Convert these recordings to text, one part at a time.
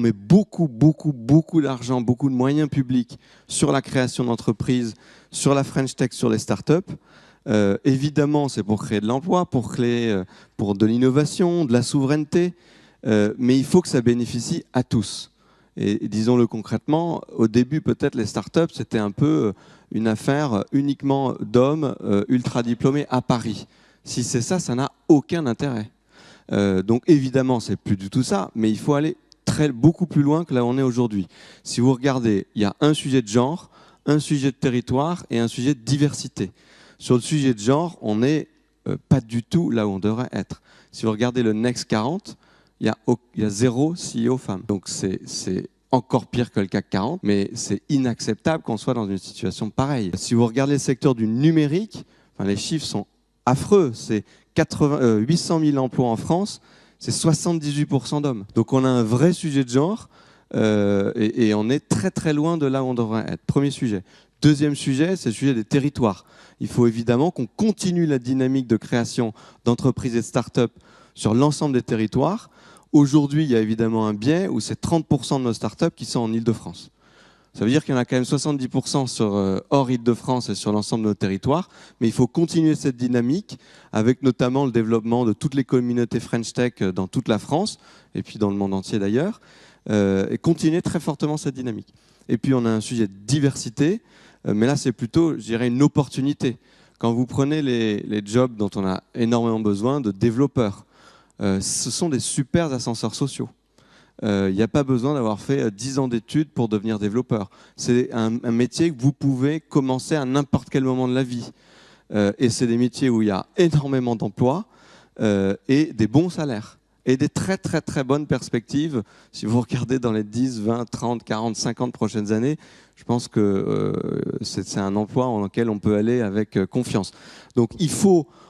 met beaucoup d'argent, beaucoup de moyens publics sur la création d'entreprises, sur la French Tech, sur les startups. Évidemment, c'est pour créer de l'emploi, pour de l'innovation, de la souveraineté, mais il faut que ça bénéficie à tous. Et disons-le concrètement, au début, peut-être les startups, c'était un peu une affaire uniquement d'hommes ultra diplômés à Paris. Si c'est ça, ça n'a aucun intérêt. Donc évidemment, c'est plus du tout ça, mais il faut aller beaucoup plus loin que là où on est aujourd'hui. Si vous regardez, il y a un sujet de genre, un sujet de territoire et un sujet de diversité. Sur le sujet de genre, on n'est pas du tout là où on devrait être. Si vous regardez le Next 40, il y a 0 CEO femme. Donc c'est encore pire que le CAC 40, mais c'est inacceptable qu'on soit dans une situation pareille. Si vous regardez le secteur du numérique, enfin, les chiffres sont affreux. C'est 800 000 emplois en France, c'est 78% d'hommes. Donc on a un vrai sujet de genre et on est très loin de là où on devrait être. Premier sujet. Deuxième sujet, c'est le sujet des territoires. Il faut évidemment qu'on continue la dynamique de création d'entreprises et de start-up sur l'ensemble des territoires. Aujourd'hui, il y a évidemment un biais où c'est 30% de nos startups qui sont en Île-de-France. Ça veut dire qu'il y en a quand même 70% hors Île-de-France et sur l'ensemble de nos territoires. Mais il faut continuer cette dynamique avec notamment le développement de toutes les communautés French Tech dans toute la France et puis dans le monde entier d'ailleurs. Et continuer très fortement cette dynamique. Et puis on a un sujet de diversité, mais là c'est plutôt, je dirais, une opportunité. Quand vous prenez les jobs dont on a énormément besoin de développeurs, ce sont des super ascenseurs sociaux. Il n'y a pas besoin d'avoir fait 10 ans d'études pour devenir développeur. C'est un métier que vous pouvez commencer à n'importe quel moment de la vie. Et c'est des métiers où il y a énormément d'emplois et des bons salaires. Et des très bonnes perspectives. Si vous regardez dans les 10, 20, 30, 40, 50 prochaines années, je pense que c'est un emploi dans lequel on peut aller avec confiance. Donc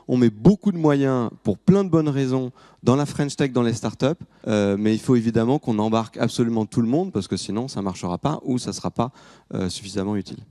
on met beaucoup de moyens pour plein de bonnes raisons dans la French Tech, dans les startups, mais il faut évidemment qu'on embarque absolument tout le monde parce que sinon ça ne marchera pas ou ça ne sera pas suffisamment utile.